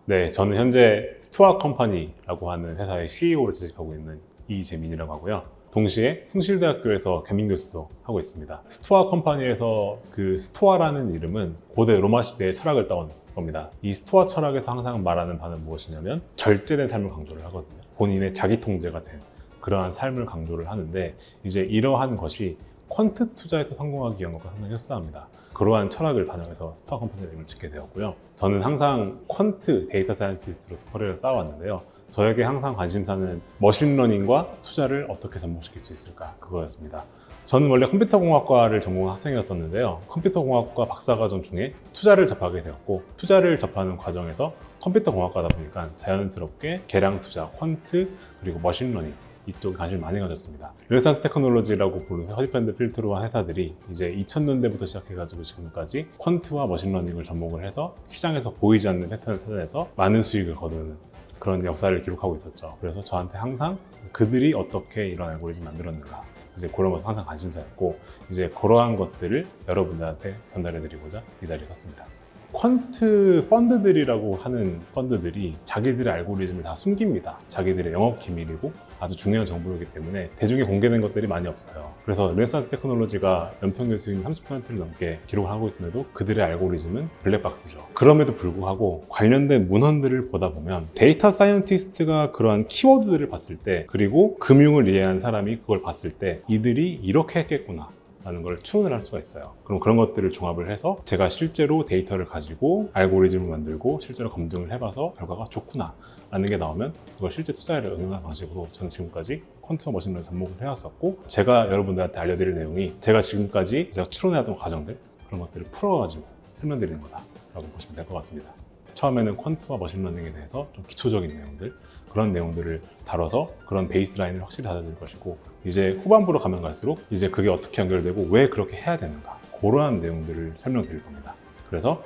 네, 저는 현재 스투어 컴퍼니라고 하는 회사의 CEO로 재직하고 있는 이재민이라고 하고요. 동시에 숭실대학교에서 겸임교수도 하고 있습니다. 스투어 컴퍼니에서 그 스투어라는 이름은 고대 로마 시대의 철학을 따온 겁니다. 이 스투어 철학에서 항상 말하는 바는 무엇이냐면 절제된 삶을 강조를 하거든요. 본인의 자기 통제가 된 그러한 삶을 강조를 하는데 이제 이러한 것이 퀀트 투자에서 성공하기 위한 것과 상당히 흡사합니다. 그러한 철학을 반영해서 스투어 컴퍼니의 이름을 짓게 되었고요. 저는 항상 퀀트 데이터 사이언티스트로서 커리어를 쌓아왔는데요. 저에게 항상 관심사는 머신러닝과 투자를 어떻게 접목시킬 수 있을까 그거였습니다. 저는 원래 컴퓨터공학과를 전공한 학생이었었는데요. 컴퓨터공학과 박사과정 중에 투자를 접하게 되었고 투자를 접하는 과정에서 컴퓨터공학과다 보니까 자연스럽게 계량 투자, 퀀트 그리고 머신러닝 이쪽에 관심을 많이 가졌습니다. 르네상스 테크놀로지라고 부르는 허디밴드 필트로 한 회사들이 이제 2000년대부터 시작해가지고 지금까지 퀀트와 머신러닝을 접목을 해서 시장에서 보이지 않는 패턴을 찾아내서 많은 수익을 거두는 그런 역사를 기록하고 있었죠. 그래서 저한테 항상 그들이 어떻게 이런 알고리즘 만들었는가 이제 그런 것도 항상 관심사였고 이제 그러한 것들을 여러분들한테 전달해드리고자 이 자리에 섰습니다. 퀀트 펀드들이라고 하는 펀드들이 자기들의 알고리즘을 다 숨깁니다. 자기들의 영업 기밀이고 아주 중요한 정보이기 때문에 대중에 공개된 것들이 많이 없어요. 그래서 르네상스 테크놀로지가 연평균 수익 30%를 넘게 기록을 하고 있음에도 그들의 알고리즘은 블랙박스죠. 그럼에도 불구하고 관련된 문헌들을 보다 보면 데이터 사이언티스트가 그러한 키워드들을 봤을 때 그리고 금융을 이해한 사람이 그걸 봤을 때 이들이 이렇게 했겠구나 라는 걸 추론을 할 수가 있어요. 그럼 그런 것들을 종합을 해서 제가 실제로 데이터를 가지고 알고리즘을 만들고 실제로 검증을 해봐서 결과가 좋구나 라는 게 나오면 그걸 실제 투자에 응용하는 방식으로 저는 지금까지 퀀트와 머신러닝 접목을 해왔었고 제가 여러분들한테 알려드릴 내용이 제가 지금까지 제가 추론해왔던 과정들 그런 것들을 풀어가지고 설명드리는 거다라고 보시면 될 것 같습니다. 처음에는 퀀트와 머신러닝에 대해서 좀 기초적인 내용들 그런 내용들을 다뤄서 그런 베이스라인을 확실히 다져줄 것이고 이제 후반부로 가면 갈수록 이제 그게 어떻게 연결되고 왜 그렇게 해야 되는가 그러한 내용들을 설명드릴 겁니다. 그래서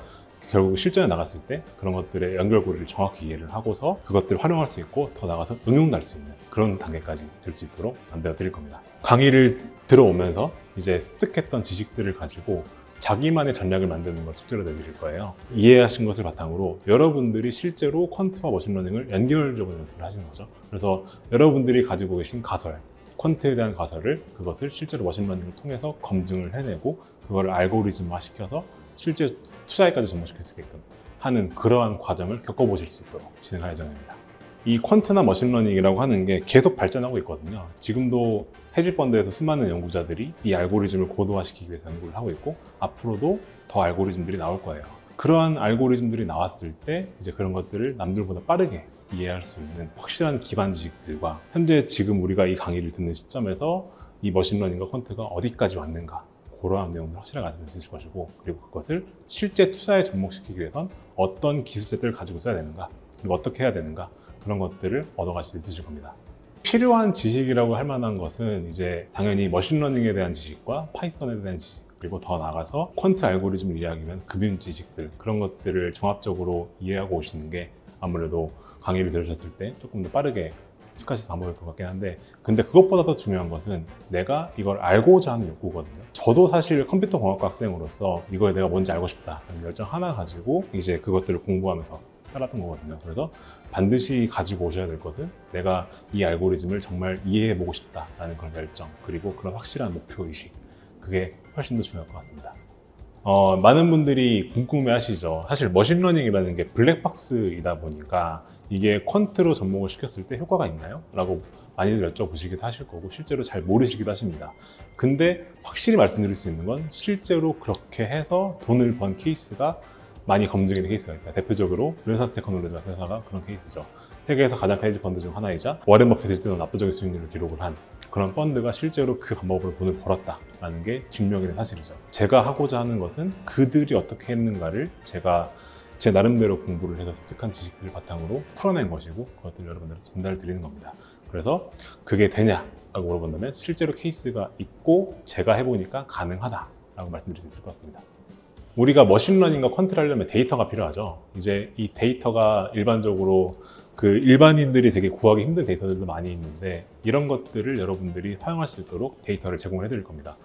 결국 실전에 나갔을 때 그런 것들의 연결고리를 정확히 이해를 하고서 그것들을 활용할 수 있고 더 나가서 응용도 할 수 있는 그런 단계까지 될 수 있도록 만들어 드릴 겁니다. 강의를 들어오면서 이제 습득했던 지식들을 가지고 자기만의 전략을 만드는 걸 숙제로 내드릴 거예요. 이해하신 것을 바탕으로 여러분들이 실제로 퀀트와 머신러닝을 연결적으로 연습을 하시는 거죠. 그래서 여러분들이 가지고 계신 가설, 퀀트에 대한 가설을 그것을 실제로 머신러닝을 통해서 검증을 해내고 그걸 알고리즘화 시켜서 실제 투자에까지 접목시킬 수 있게끔 하는 그러한 과정을 겪어보실 수 있도록 진행할 예정입니다. 이 퀀트나 머신러닝이라고 하는 게 계속 발전하고 있거든요. 지금도 헤지펀드에서 수많은 연구자들이 이 알고리즘을 고도화시키기 위해서 연구를 하고 있고 앞으로도 더 알고리즘들이 나올 거예요. 그러한 알고리즘들이 나왔을 때 이제 그런 것들을 남들보다 빠르게 이해할 수 있는 확실한 기반 지식들과 현재 지금 우리가 이 강의를 듣는 시점에서 이 머신러닝과 퀀트가 어디까지 왔는가 그러한 내용을 확실하게 알수 있을 것이고 그리고 그것을 실제 투자에 접목시키기 위해선 어떤 기술셋들을 가지고 써야 되는가 그리고 어떻게 해야 되는가 그런 것들을 얻어가실 수 있으실 겁니다. 필요한 지식이라고 할 만한 것은 이제 당연히 머신러닝에 대한 지식과 파이썬에 대한 지식 그리고 더 나아가서 퀀트 알고리즘을 이해하기 위한 금융 지식들 그런 것들을 종합적으로 이해하고 오시는 게 아무래도 강의를 들으셨을 때 조금 더 빠르게 습득하실 방법일 것 같긴 한데 근데 그것보다 더 중요한 것은 내가 이걸 알고자 하는 욕구거든요. 저도 사실 컴퓨터 공학과 학생으로서 이거에 내가 뭔지 알고 싶다 하는 열정 하나 가지고 이제 그것들을 공부하면서 따랐던 거거든요. 그래서 반드시 가지고 오셔야 될 것은 내가 이 알고리즘을 정말 이해해보고 싶다라는 그런 열정 그리고 그런 확실한 목표의식 그게 훨씬 더 중요할 것 같습니다. 많은 분들이 궁금해 하시죠. 사실 머신러닝이라는 게 블랙박스이다 보니까 이게 퀀트로 접목을 시켰을 때 효과가 있나요? 라고 많이들 여쭤보시기도 하실 거고 실제로 잘 모르시기도 하십니다. 근데 확실히 말씀드릴 수 있는 건 실제로 그렇게 해서 돈을 번 케이스가 많이 검증된 케이스가 있다. 대표적으로 르네상스 테크놀로지 같은 회사가 그런 케이스죠. 세계에서 가장 큰 헤지 펀드 중 하나이자 워렌 버핏일 때는 압도적인 수익률을 기록을 한 그런 펀드가 실제로 그 방법으로 돈을 벌었다라는 게 증명이 된 사실이죠. 제가 하고자 하는 것은 그들이 어떻게 했는가를 제가 제 나름대로 공부를 해서 습득한 지식들을 바탕으로 풀어낸 것이고 그것들을 여러분들한테 전달을 드리는 겁니다. 그래서 그게 되냐라고 물어본다면 실제로 케이스가 있고 제가 해보니까 가능하다라고 말씀드릴 수 있을 것 같습니다. 우리가 머신러닝과 퀀트를 하려면 데이터가 필요하죠. 이제 이 데이터가 일반적으로 그 일반인들이 되게 구하기 힘든 데이터들도 많이 있는데 이런 것들을 여러분들이 사용할 수 있도록 데이터를 제공해 드릴 겁니다.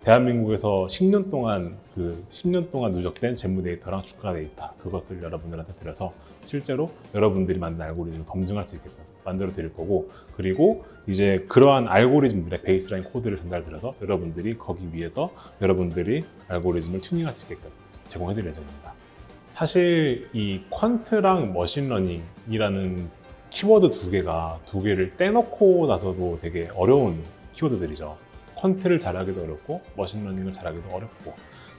대한민국에서 10년 동안 10년 동안 누적된 재무 데이터랑 주가 데이터 그것들 여러분들한테 드려서 실제로 여러분들이 만든 알고리즘을 검증할 수 있게끔 만들어 드릴 거고, 그리고 이제 그러한 알고리즘들의 베이스라인 코드를 전달 드려서 여러분들이 거기 위에서 여러분들이 알고리즘을 튜닝할 수 있게끔 제공해 드릴 예정입니다. 사실 이 퀀트랑 머신러닝이라는 키워드 두 개를 떼놓고 나서도 되게 어려운 키워드들이죠. 퀀트를 잘하기도 어렵고 머신러닝을 잘하기도 어렵고,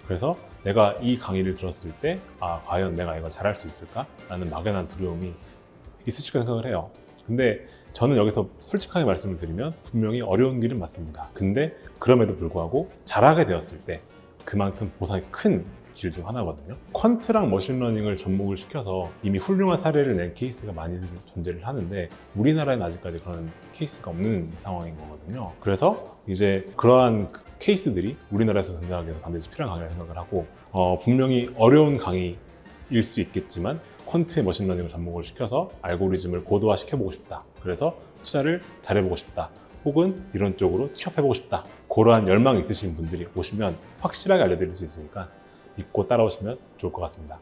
그래서 내가 이 강의를 들었을 때 과연 내가 이걸 잘할 수 있을까? 라는 막연한 두려움이 있으실 거라 생각을 해요. 근데 저는 여기서 솔직하게 말씀을 드리면 분명히 어려운 길은 맞습니다. 근데 그럼에도 불구하고 잘하게 되었을 때 그만큼 보상이 큰 길 중 하나거든요. 퀀트랑 머신러닝을 접목을 시켜서 이미 훌륭한 사례를 낸 케이스가 많이 존재를 하는데 우리나라에는 아직까지 그런 케이스가 없는 상황인 거거든요. 그래서 이제 그러한 케이스들이 우리나라에서 등장하기 위해서 반드시 필요한 강의라고 생각을 하고, 분명히 어려운 강의일 수 있겠지만 퀀트의 머신러닝을 접목을 시켜서 알고리즘을 고도화 시켜보고 싶다, 그래서 투자를 잘해보고 싶다, 혹은 이런 쪽으로 취업해보고 싶다, 그러한 열망이 있으신 분들이 오시면 확실하게 알려드릴 수 있으니까 믿고 따라오시면 좋을 것 같습니다.